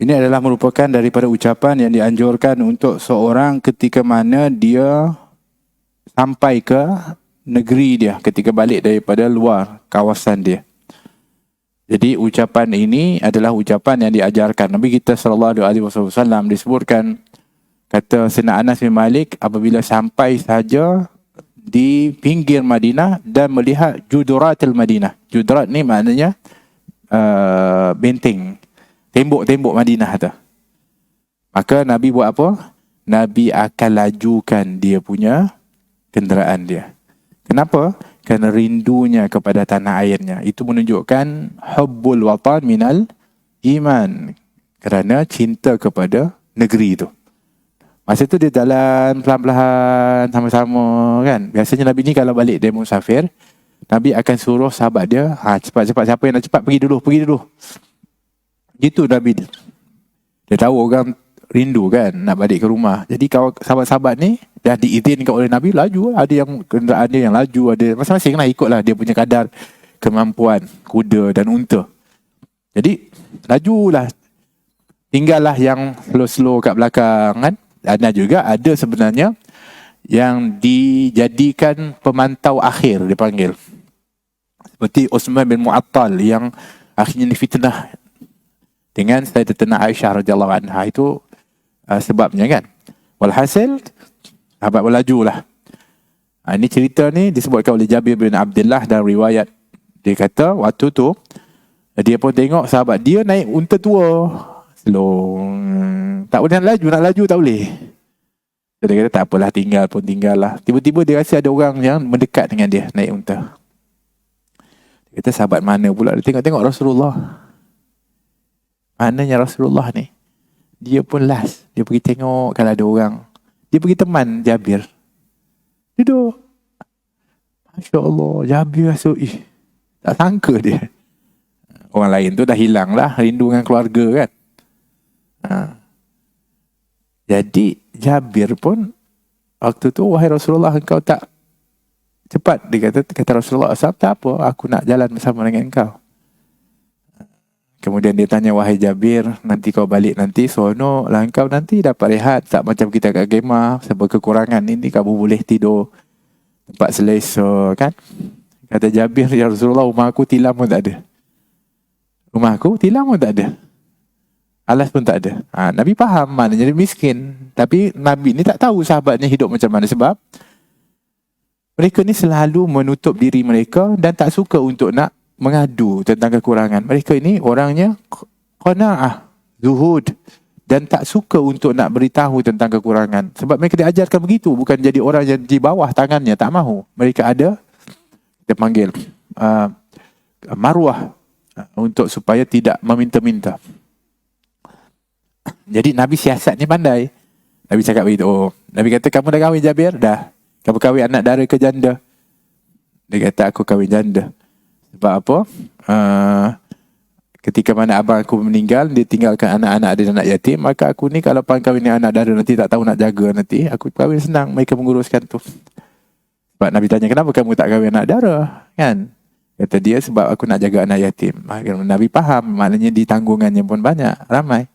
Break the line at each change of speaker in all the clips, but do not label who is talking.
Ini adalah merupakan daripada ucapan yang dianjurkan untuk seorang ketika mana dia sampai ke negeri dia, ketika balik daripada luar kawasan dia. Jadi ucapan ini adalah ucapan yang diajarkan. Nabi kita SAW disebutkan, kata Sayyidina Anas bin Malik, apabila sampai saja di pinggir Madinah dan melihat Juduratul Madinah. Judurat ni maknanya benteng, tembok-tembok Madinah tu. Maka Nabi buat apa? Nabi akan lajukan dia punya kenderaan dia. Kenapa? Kerana rindunya kepada tanah airnya. Itu menunjukkan hubbul watan minal iman. Kerana cinta kepada negeri itu. Masa tu dia jalan pelan-pelan sama-sama kan. Biasanya Nabi ni kalau balik dari musafir, Nabi akan suruh sahabat dia, cepat-cepat, siapa yang nak cepat pergi dulu. Gitu Nabi. Dia tahu orang rindu kan nak balik ke rumah. Jadi kalau sahabat-sahabat ni dah diizinkan oleh Nabi, laju. Ada yang kenderaan dia yang laju, ada masing-masing lah, ikutlah dia punya kadar kemampuan kuda dan unta. Jadi lajulah. Tinggallah yang slow-slow kat belakang kan. Dan juga ada sebenarnya yang dijadikan pemantau akhir dipanggil. Seperti Utsman bin Mu'attal yang akhirnya difitnah dengan Sayyidatina Aisyah radhiyallahu anha. Itu sebabnya kan. Walhasil sahabat berlajulah. Ini cerita ni disebutkan oleh Jabir bin Abdullah dalam riwayat. Dia kata waktu tu dia pun tengok sahabat dia naik unta tua. Slow. Tak boleh nak laju tak boleh. So, dia kata tak apalah, tinggal lah. Tiba-tiba dia rasa ada orang yang mendekat dengan dia naik unta. Dia kata sahabat mana pula? Dia tengok Rasulullah. Mananya Rasulullah ni? Dia pun last. Dia pergi tengok kalau ada orang. Dia pergi teman Jabir. Duduk. Masya Allah. Jabir rasa, tak sangka dia. Orang lain tu dah hilang lah. Rindu dengan keluarga kan. Jadi Jabir pun waktu tu, wahai Rasulullah, engkau tak cepat. Dia kata Rasulullah SAW, tak apa, aku nak jalan bersama dengan engkau. Kemudian dia tanya, wahai Jabir, nanti kau balik nanti sono lah, engkau nanti dapat rehat tak macam kita kat kemah. Sebab kekurangan ini kamu boleh tidur tempat selesa kan. Kata Jabir, ya Rasulullah, rumah aku tilam pun tak ada. Rumah aku tilam pun tak ada. Alas pun tak ada. Nabi faham maknanya dia miskin. Tapi Nabi ni tak tahu sahabatnya hidup macam mana. Sebab mereka ni selalu menutup diri mereka dan tak suka untuk nak mengadu tentang kekurangan. Mereka ini orangnya qanaah, zuhud, dan tak suka untuk nak beritahu tentang kekurangan. Sebab mereka diajarkan begitu. Bukan jadi orang yang di bawah tangannya. Tak mahu. Mereka ada, kita panggil marwah, untuk supaya tidak meminta-minta. Jadi Nabi siasat ni pandai. Nabi cakap begitu. Nabi kata, kamu dah kahwin Jabir? Dah. Kamu kahwin anak dara ke janda? Dia kata, aku kahwin janda. Sebab apa? Ketika mana abang aku meninggal, dia tinggalkan anak-anak dia anak yatim. Maka aku ni kalau kahwin dengan anak dara nanti tak tahu nak jaga nanti. Aku kahwin senang, mereka menguruskan tu. Sebab Nabi tanya, kenapa kamu tak kahwin anak dara? Kan? Kata dia, sebab aku nak jaga anak yatim. Nabi faham, maknanya di tanggungannya pun banyak, ramai.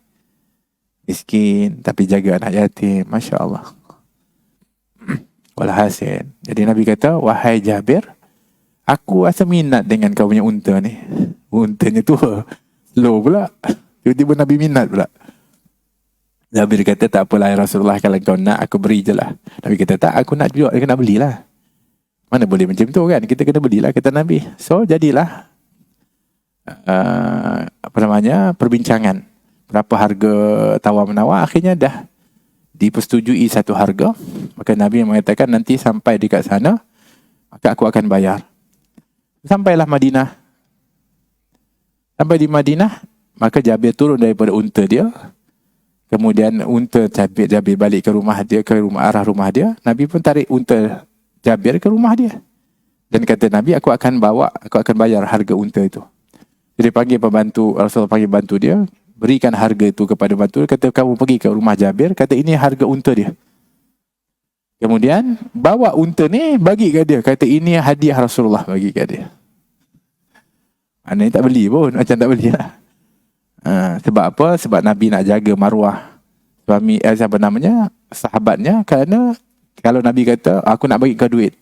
Miskin tapi jaga anak yatim. Masya Allah. Walhasil, jadi Nabi kata, wahai Jabir, aku rasa minat dengan kau punya unta ni. Untanya tua, slow pula. Tiba-tiba Nabi minat pula. Jabir kata, tak apalah ya Rasulullah, kalau kau nak aku beri je lah. Nabi kata, tak, aku nak juga, kena belilah. Mana boleh macam tu kan, kita kena belilah, kata Nabi. So jadilah perbincangan. Berapa harga tawar-menawar, akhirnya dah dipersetujui satu harga. Maka Nabi mengatakan, nanti sampai dekat sana, maka aku akan bayar. Sampailah Madinah. Sampai di Madinah, maka Jabir turun daripada unta dia. Kemudian unta Jabir balik ke rumah dia, ke arah rumah dia. Nabi pun tarik unta Jabir ke rumah dia. Dan kata Nabi, aku akan bayar harga unta itu. Jadi panggil pembantu, Rasulullah panggil bantu dia, berikan harga itu kepada bantu. Kata, kamu pergi ke rumah Jabir, kata ini harga unta dia. Kemudian bawa unta ni bagi ke dia. Kata ini hadiah Rasulullah bagi ke dia. Ini tak beli pun, macam tak beli lah. Sebab apa? Sebab Nabi nak jaga maruah sahabatnya, kerana kalau Nabi kata aku nak bagi kau duit,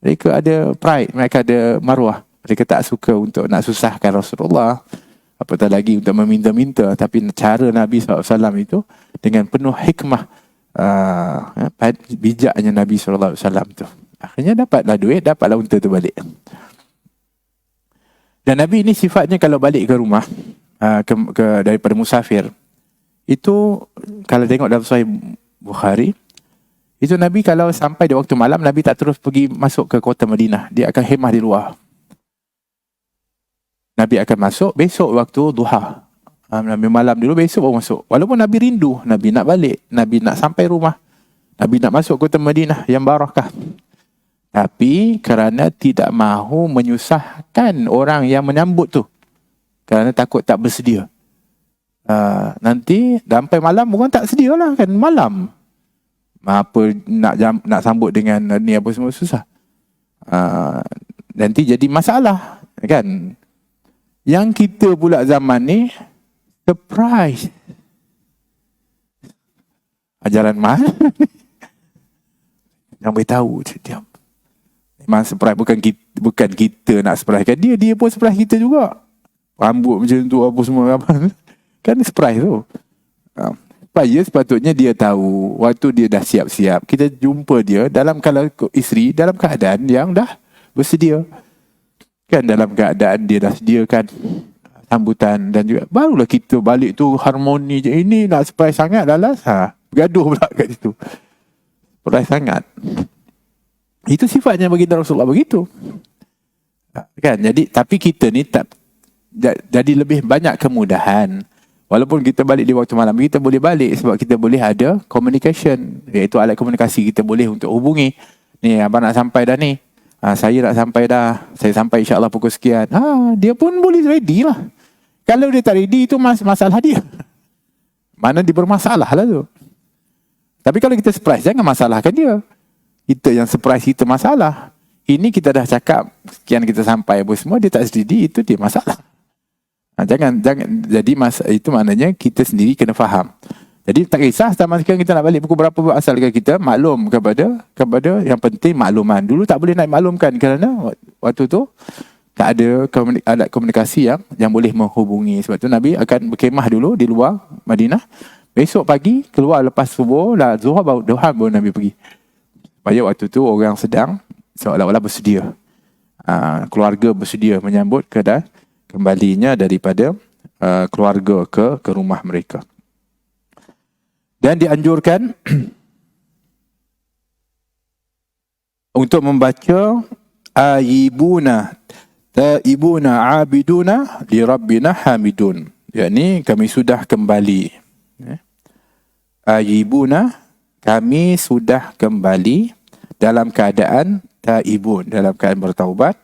mereka ada pride, mereka ada maruah, mereka tak suka untuk nak susahkan Rasulullah, apatah lagi untuk meminta-minta. Tapi cara Nabi SAW itu dengan penuh hikmah, bijaknya Nabi SAW tu, akhirnya dapatlah duit, dapatlah unta tu balik. Dan Nabi ini sifatnya kalau balik ke rumah, daripada musafir, itu kalau tengok dalam Sahih Bukhari, itu Nabi kalau sampai di waktu malam, Nabi tak terus pergi masuk ke kota Madinah. Dia akan khemah di luar. Nabi akan masuk besok waktu duha. Nabi malam dulu, besok baru masuk. Walaupun Nabi rindu, Nabi nak balik, Nabi nak sampai rumah, Nabi nak masuk kota Madinah yang barakah. Tapi kerana tidak mahu menyusahkan orang yang menyambut tu, kerana takut tak bersedia. Nanti sampai malam orang tak sedia lah kan, malam. Apa nak sambut dengan ni apa semua susah. Nanti jadi masalah kan. Yang kita pula zaman ni surprise. Ajaran mana? Yang beritahu diam. Memang surprise, bukan kita nak surprise kan dia, dia pun surprise kita juga. Rambut macam tu apa semua apa. Kan surprise tu. Supaya sepatutnya dia tahu waktu dia dah siap-siap, kita jumpa dia dalam kalau isteri dalam keadaan yang dah bersedia. Kan dalam keadaan dia dah sediakan sambutan, dan juga barulah kita balik tu harmoni je. Ini nak surprise sangat lalas, bergaduh pula kat situ. Surprise sangat. Itu sifatnya baginda Rasulullah begitu. Kan, jadi tapi kita ni tak jadi lebih banyak kemudahan. Walaupun kita balik di waktu malam, kita boleh balik sebab kita boleh ada communication, iaitu alat komunikasi. Kita boleh untuk hubungi, ni abang nak sampai dah ni, saya nak sampai dah, saya sampai insyaAllah pukul sekian. Dia pun boleh ready lah. Kalau dia tak ready, itu masalah dia. Mana dia bermasalah lah tu. Tapi kalau kita surprise, jangan masalahkan dia. Kita yang surprise kita masalah. Ini kita dah cakap sekian kita sampai apa semua, dia tak ready, itu dia masalah. Jangan jadi itu maknanya kita sendiri kena faham. Jadi tak kisah zaman sekarang kita nak balik pukul berapa, asalkan kita maklum kepada yang penting makluman. Dulu tak boleh nak maklumkan kerana waktu tu tak ada alat komunikasi yang boleh menghubungi. Sebab tu Nabi akan berkemah dulu di luar Madinah. Besok pagi keluar lepas subuh, zuhur baru Nabi pergi. Supaya waktu tu orang sedang seolah-olah bersedia. Keluarga bersedia menyambut kembalinya daripada keluarga ke rumah mereka. Dan dianjurkan untuk membaca ayibuna taibuna abiduna li rabbina hamidun, yakni kami sudah kembali. Ayibuna, kami sudah kembali dalam keadaan taibun, dalam keadaan bertaubat.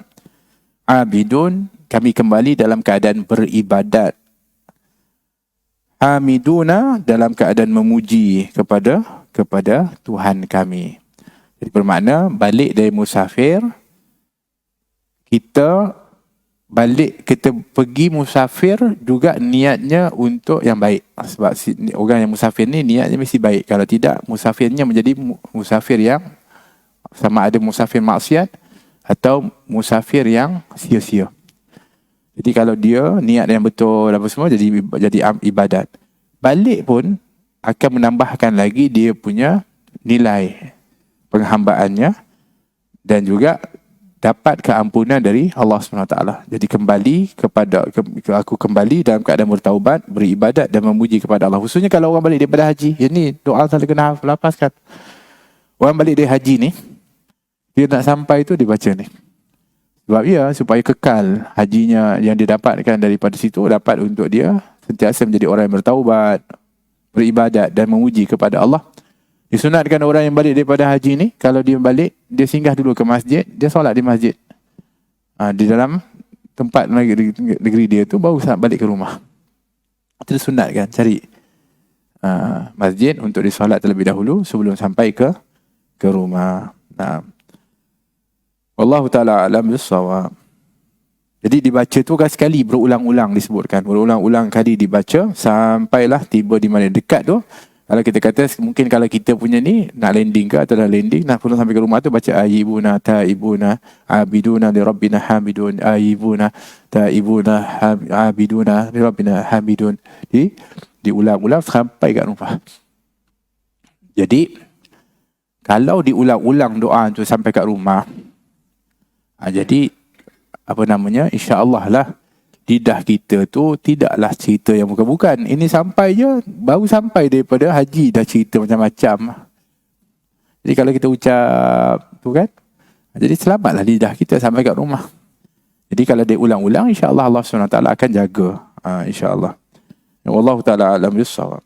Abidun, kami kembali dalam keadaan beribadat. Hamiduna, dalam keadaan memuji kepada Tuhan kami. Jadi bermakna balik dari musafir, kita pergi musafir juga niatnya untuk yang baik. Sebab orang yang musafir ni niatnya mesti baik. Kalau tidak, musafirnya menjadi musafir yang sama ada musafir maksiat atau musafir yang sia-sia. Jadi kalau dia niat yang betul apa semua, jadi ibadat. Balik pun akan menambahkan lagi dia punya nilai penghambaannya dan juga dapat keampunan dari Allah SWT. Jadi kembali aku kembali dalam keadaan bertaubat, beribadat dan memuji kepada Allah. Khususnya kalau orang balik daripada haji. Ini doa selalu kena lapaskan. Orang balik dari haji ni, dia nak sampai tu dia baca ni. Sebab supaya kekal hajinya yang dia dapatkan daripada situ, dapat untuk dia sentiasa menjadi orang yang bertaubat, beribadat dan memuji kepada Allah. Disunatkan orang yang balik daripada haji ni, kalau dia balik, dia singgah dulu ke masjid, dia solat di masjid. Di dalam tempat negeri dia tu, baru balik ke rumah. Itu disunatkan, cari masjid untuk disolat terlebih dahulu sebelum sampai ke rumah. Wallahu ta'ala alam bis-shawab. Jadi dibaca tu kan sekali berulang-ulang disebutkan. Berulang-ulang kali dibaca sampailah tiba di mana dekat tu. Kalau kita kata mungkin kalau kita punya ni nak landing ke atau dah landing nak pulang sampai ke rumah tu baca ayibuna taibuna abiduna li rabbina hamidun ayibuna taibuna abiduna li rabbina hamidun. Diulang-ulang sampai kat rumah. Jadi kalau diulang-ulang doa tu sampai kat rumah, jadi insya-Allah lah lidah kita tu tidaklah cerita yang bukan-bukan. Ini sampai je, baru sampai daripada haji dah cerita macam-macam. Jadi kalau kita ucap tu kan, jadi selamatlah lidah kita sampai kat rumah. Jadi kalau dia ulang-ulang, insya-Allah Allah SWT akan jaga. InsyaAllah. Wallahu ta'ala alam bissawab.